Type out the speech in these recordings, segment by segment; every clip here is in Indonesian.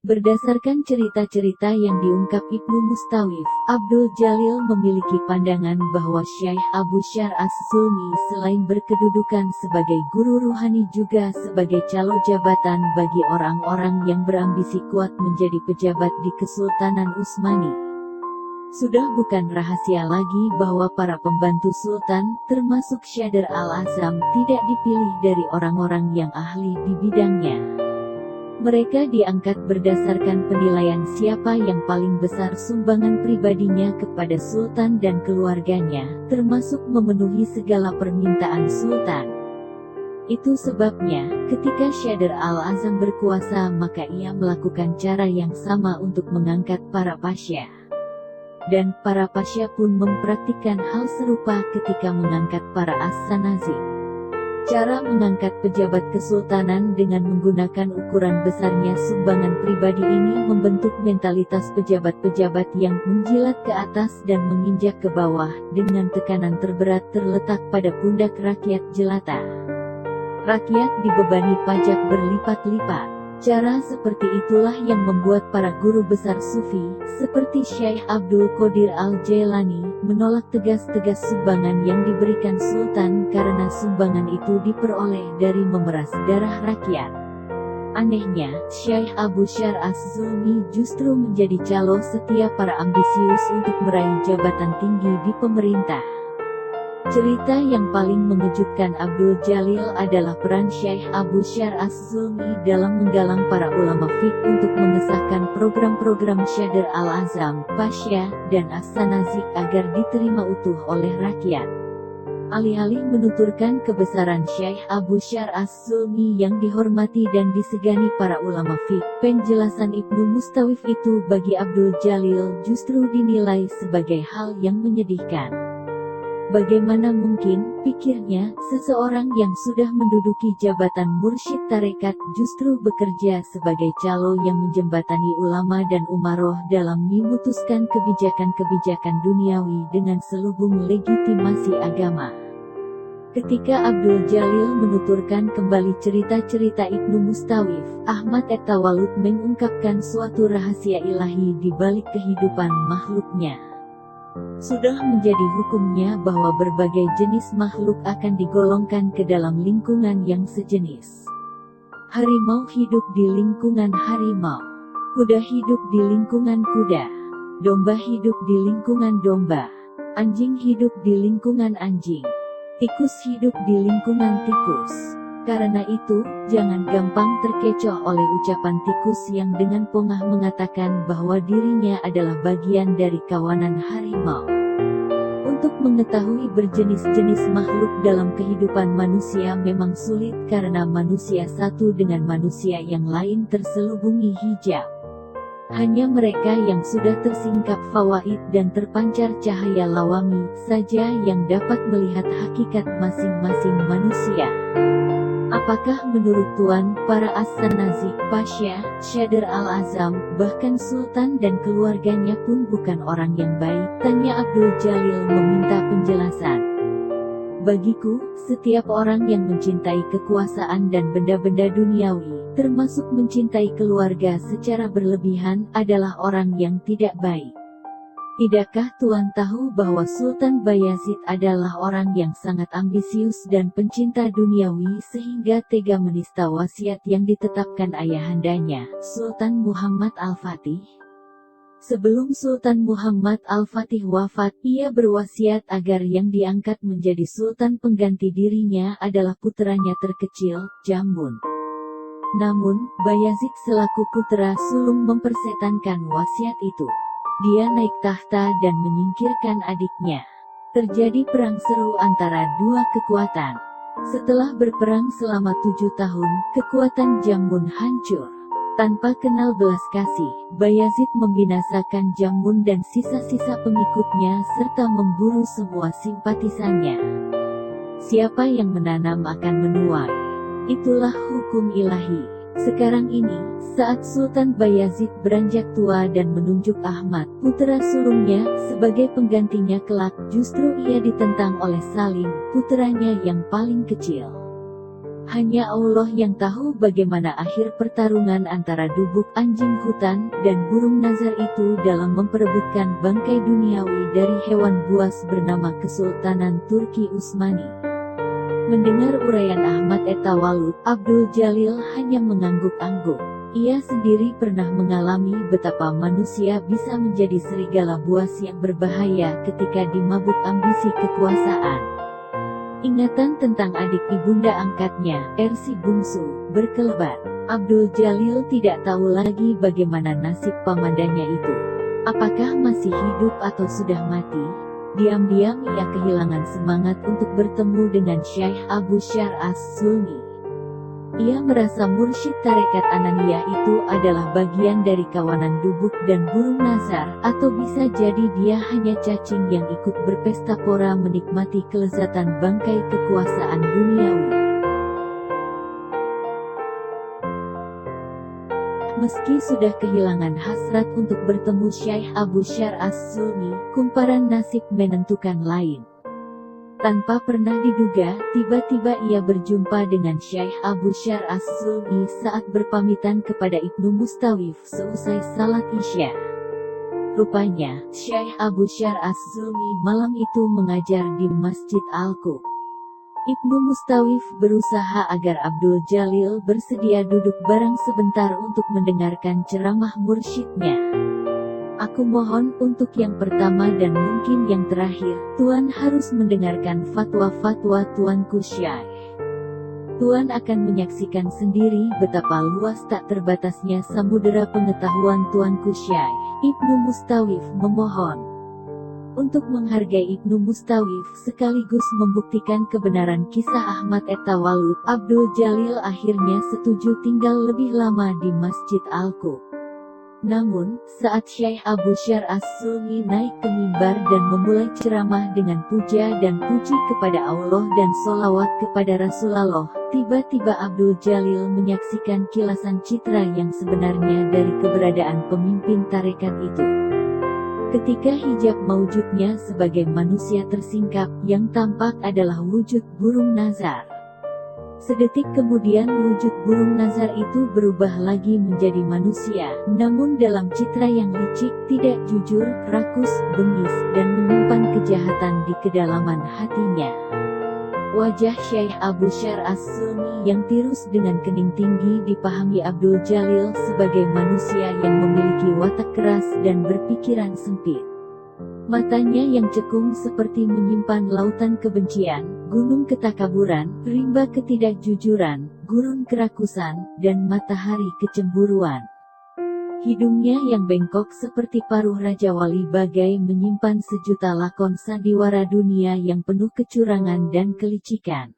Berdasarkan cerita-cerita yang diungkap Ibnu Mustawif, Abdul Jalil memiliki pandangan bahwa Syekh Abu Syar As-Sulmi selain berkedudukan sebagai guru ruhani juga sebagai calo jabatan bagi orang-orang yang berambisi kuat menjadi pejabat di Kesultanan Utsmani. Sudah bukan rahasia lagi bahwa para pembantu sultan, termasuk Syadr al-Azam, tidak dipilih dari orang-orang yang ahli di bidangnya. Mereka diangkat berdasarkan penilaian siapa yang paling besar sumbangan pribadinya kepada sultan dan keluarganya, termasuk memenuhi segala permintaan sultan. Itu sebabnya, ketika Syadr al-Azam berkuasa maka ia melakukan cara yang sama untuk mengangkat para pasya. Dan para pasya pun mempraktikkan hal serupa ketika mengangkat para as-sanazih. Cara mengangkat pejabat kesultanan dengan menggunakan ukuran besarnya sumbangan pribadi ini membentuk mentalitas pejabat-pejabat yang menjilat ke atas dan menginjak ke bawah, dengan tekanan terberat terletak pada pundak rakyat jelata. Rakyat dibebani pajak berlipat-lipat. Cara seperti itulah yang membuat para guru besar sufi, seperti Syekh Abdul Qadir Al-Jailani, menolak tegas-tegas sumbangan yang diberikan sultan karena sumbangan itu diperoleh dari memeras darah rakyat. Anehnya, Syekh Abu Syar Az-Zulmi justru menjadi calo setia para ambisius untuk meraih jabatan tinggi di pemerintah. Cerita yang paling mengejutkan Abdul Jalil adalah peran Syekh Abu Syar Az-Zulmi dalam menggalang para ulama fiqh untuk mengesahkan program-program Syadr al-Azam, Pasya, dan As-Sanazih agar diterima utuh oleh rakyat. Alih-alih menuturkan kebesaran Syekh Abu Syar Az-Zulmi yang dihormati dan disegani para ulama fiqh, penjelasan Ibnu Mustawif itu bagi Abdul Jalil justru dinilai sebagai hal yang menyedihkan. Bagaimana mungkin, pikirnya, seseorang yang sudah menduduki jabatan mursyid tarekat justru bekerja sebagai calo yang menjembatani ulama dan umaroh dalam memutuskan kebijakan-kebijakan duniawi dengan selubung legitimasi agama. Ketika Abdul Jalil menuturkan kembali cerita-cerita Ibnu Mustawif, Ahmad at-Tawalud mengungkapkan suatu rahasia ilahi di balik kehidupan makhluknya. Sudah menjadi hukumnya bahwa berbagai jenis makhluk akan digolongkan ke dalam lingkungan yang sejenis. Harimau hidup di lingkungan harimau, kuda hidup di lingkungan kuda, domba hidup di lingkungan domba, anjing hidup di lingkungan anjing, tikus hidup di lingkungan tikus. Karena itu, jangan gampang terkecoh oleh ucapan tikus yang dengan pongah mengatakan bahwa dirinya adalah bagian dari kawanan harimau. Untuk mengetahui berjenis-jenis makhluk dalam kehidupan manusia memang sulit karena manusia satu dengan manusia yang lain terselubungi hijab. Hanya mereka yang sudah tersingkap fawaid dan terpancar cahaya lawami saja yang dapat melihat hakikat masing-masing manusia. Apakah menurut Tuan, para as-sanazih, pasya, Syadr al-Azam, bahkan sultan dan keluarganya pun bukan orang yang baik? Tanya Abdul Jalil meminta penjelasan. Bagiku, setiap orang yang mencintai kekuasaan dan benda-benda duniawi, termasuk mencintai keluarga secara berlebihan, adalah orang yang tidak baik. Tidakkah Tuan tahu bahwa Sultan Bayazid adalah orang yang sangat ambisius dan pencinta duniawi sehingga tega menista wasiat yang ditetapkan ayahandanya, Sultan Muhammad Al-Fatih? Sebelum Sultan Muhammad Al-Fatih wafat, ia berwasiat agar yang diangkat menjadi sultan pengganti dirinya adalah puteranya terkecil, Jamun. Namun, Bayazid selaku putra sulung mempersetankan wasiat itu. Dia naik tahta dan menyingkirkan adiknya. Terjadi perang seru antara dua kekuatan. Setelah berperang selama 7 tahun, kekuatan Jamun hancur. Tanpa kenal belas kasih, Bayazid membinasakan Jamun dan sisa-sisa pengikutnya serta memburu semua simpatisannya. Siapa yang menanam akan menuai. Itulah hukum ilahi. Sekarang ini, saat Sultan Bayazid beranjak tua dan menunjuk Ahmad, putra sulungnya, sebagai penggantinya kelak, justru ia ditentang oleh Salim, puteranya yang paling kecil. Hanya Allah yang tahu bagaimana akhir pertarungan antara dubuk anjing hutan dan burung nazar itu dalam memperebutkan bangkai duniawi dari hewan buas bernama Kesultanan Turki Utsmani. Mendengar uraian Ahmad At-Tawalud, Abdul Jalil hanya mengangguk-angguk. Ia sendiri pernah mengalami betapa manusia bisa menjadi serigala buas yang berbahaya ketika dimabuk ambisi kekuasaan. Ingatan tentang adik ibunda angkatnya, Ersi bungsu, berkelebat. Abdul Jalil tidak tahu lagi bagaimana nasib pamandannya itu. Apakah masih hidup atau sudah mati? Diam-diam ia kehilangan semangat untuk bertemu dengan Syekh Abu Syar As-Sulmi. Ia merasa mursyid tarekat Ananiyah itu adalah bagian dari kawanan dubuk dan burung nazar, atau bisa jadi dia hanya cacing yang ikut berpesta pora menikmati kelezatan bangkai kekuasaan duniawi. Meski sudah kehilangan hasrat untuk bertemu Syekh Abu Syar As-Sulmi, kumparan nasib menentukan lain. Tanpa pernah diduga, tiba-tiba ia berjumpa dengan Syekh Abu Syar As-Sulmi saat berpamitan kepada Ibnu Mustawif seusai salat Isya. Rupanya, Syekh Abu Syar As-Sulmi malam itu mengajar di Masjid Al-Qub. Ibnu Mustawif berusaha agar Abdul Jalil bersedia duduk bareng sebentar untuk mendengarkan ceramah mursyidnya. Aku mohon untuk yang pertama dan mungkin yang terakhir, Tuan harus mendengarkan fatwa-fatwa Tuanku Syekh. Tuan akan menyaksikan sendiri betapa luas tak terbatasnya samudera pengetahuan Tuanku Syekh. Ibnu Mustawif memohon. Untuk menghargai Ibnu Mustawif sekaligus membuktikan kebenaran kisah Ahmad At-Tawalud, Abdul Jalil akhirnya setuju tinggal lebih lama di Masjid Al-Qub. Namun, saat Syekh Abu Syar As-Sulmi naik ke mimbar dan memulai ceramah dengan puja dan puji kepada Allah dan sholawat kepada Rasulullah, tiba-tiba Abdul Jalil menyaksikan kilasan citra yang sebenarnya dari keberadaan pemimpin tarekat itu. Ketika hijab maujudnya sebagai manusia tersingkap, yang tampak adalah wujud burung nazar. Sedetik kemudian wujud burung nazar itu berubah lagi menjadi manusia, namun dalam citra yang licik, tidak jujur, rakus, bengis, dan menyimpan kejahatan di kedalaman hatinya. Wajah Syekh Abu Syar As-Sulmi yang tirus dengan kening tinggi dipahami Abdul Jalil sebagai manusia yang memiliki watak keras dan berpikiran sempit. Matanya yang cekung seperti menyimpan lautan kebencian, gunung ketakaburan, rimba ketidakjujuran, gurun kerakusan, dan matahari kecemburuan. Hidungnya yang bengkok seperti paruh Raja Wali bagai menyimpan sejuta lakon sandiwara dunia yang penuh kecurangan dan kelicikan.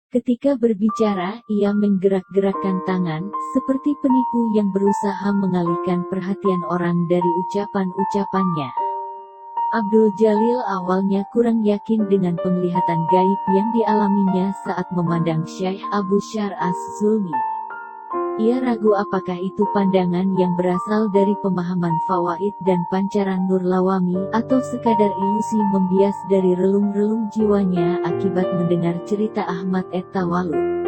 Ketika berbicara, ia menggerak-gerakkan tangan, seperti penipu yang berusaha mengalihkan perhatian orang dari ucapan-ucapannya. Abdul Jalil awalnya kurang yakin dengan penglihatan gaib yang dialaminya saat memandang Syekh Abu Syar As-Sulmi. Ia ragu apakah itu pandangan yang berasal dari pemahaman fawaid dan pancaran nur lawami, atau sekadar ilusi membias dari relung-relung jiwanya akibat mendengar cerita Ahmad At-Tawalud.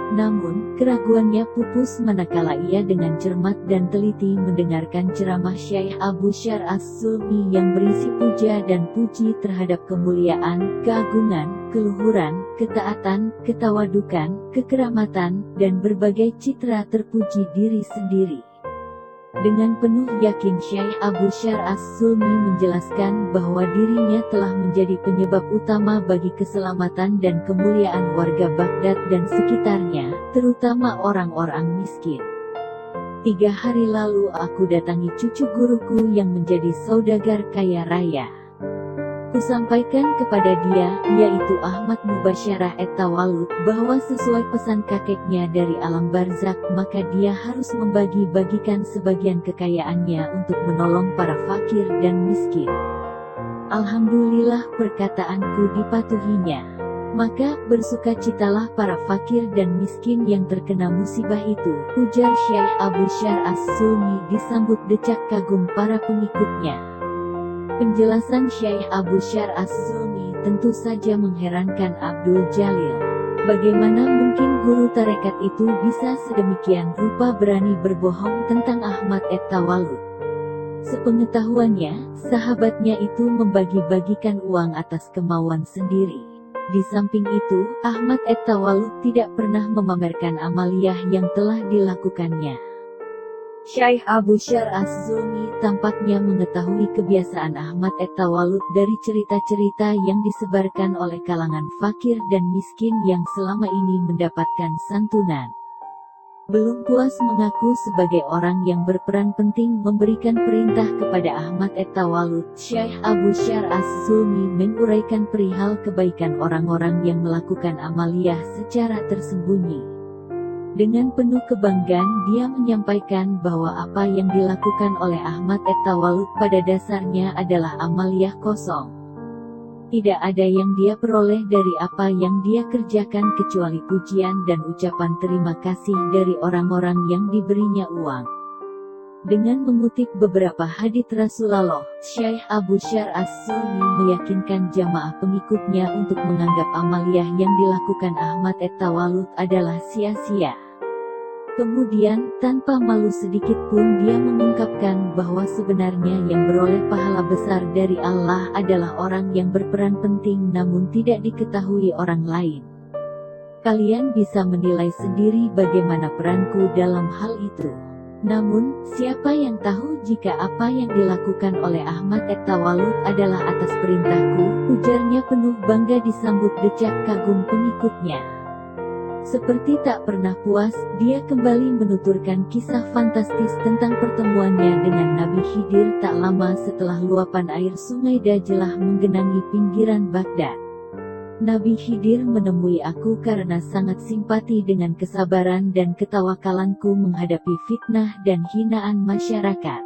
Namun, keraguannya pupus manakala ia dengan cermat dan teliti mendengarkan ceramah Syekh Abu Syar As-Sulmi yang berisi puja dan puji terhadap kemuliaan, keagungan, keluhuran, ketaatan, ketawadukan, kekeramatan, dan berbagai citra terpuji diri sendiri. Dengan penuh yakin Syekh Abu Syar As-Sulmi menjelaskan bahwa dirinya telah menjadi penyebab utama bagi keselamatan dan kemuliaan warga Baghdad dan sekitarnya, terutama orang-orang miskin. 3 hari lalu aku datangi cucu guruku yang menjadi saudagar kaya raya. Kusampaikan kepada dia, yaitu Ahmad Mubasyarah At-Tawalud, bahwa sesuai pesan kakeknya dari alam barzak, maka dia harus membagi-bagikan sebagian kekayaannya untuk menolong para fakir dan miskin. Alhamdulillah perkataanku dipatuhinya. Maka bersukacitalah para fakir dan miskin yang terkena musibah itu, ujar Syekh Abu Syar As-Sulmi disambut decak kagum para pengikutnya. Penjelasan Syekh Abu Syar As-Sulmi tentu saja mengherankan Abdul Jalil. Bagaimana mungkin guru tarekat itu bisa sedemikian rupa berani berbohong tentang Ahmad at-Tawalud? Sepengetahuannya, sahabatnya itu membagi-bagikan uang atas kemauan sendiri. Di samping itu, Ahmad at-Tawalud tidak pernah memamerkan amaliyah yang telah dilakukannya. Syekh Abu Syar Az-Zulmi tampaknya mengetahui kebiasaan Ahmad at-Tawalud dari cerita-cerita yang disebarkan oleh kalangan fakir dan miskin yang selama ini mendapatkan santunan. Belum puas mengaku sebagai orang yang berperan penting memberikan perintah kepada Ahmad at-Tawalud, Syekh Abu Syar Az-Zulmi menguraikan perihal kebaikan orang-orang yang melakukan amaliyah secara tersembunyi. Dengan penuh kebanggaan dia menyampaikan bahwa apa yang dilakukan oleh Ahmad at-Tawalud pada dasarnya adalah amaliyah kosong. Tidak ada yang dia peroleh dari apa yang dia kerjakan kecuali pujian dan ucapan terima kasih dari orang-orang yang diberinya uang. Dengan mengutip beberapa hadits Rasulullah, Syekh Abu Syar Az-Zulmi meyakinkan jamaah pengikutnya untuk menganggap amaliyah yang dilakukan Ahmad at-Tawalud adalah sia-sia. Kemudian, tanpa malu sedikit pun dia mengungkapkan bahwa sebenarnya yang beroleh pahala besar dari Allah adalah orang yang berperan penting namun tidak diketahui orang lain. Kalian bisa menilai sendiri bagaimana peranku dalam hal itu. Namun, siapa yang tahu jika apa yang dilakukan oleh Ahmad at-Tawalud adalah atas perintahku, ujarnya penuh bangga disambut decak kagum pengikutnya. Seperti tak pernah puas, dia kembali menuturkan kisah fantastis tentang pertemuannya dengan Nabi Khidir tak lama setelah luapan air sungai Dajlah menggenangi pinggiran Baghdad. Nabi Khidir menemui aku karena sangat simpati dengan kesabaran dan ketawakalanku menghadapi fitnah dan hinaan masyarakat.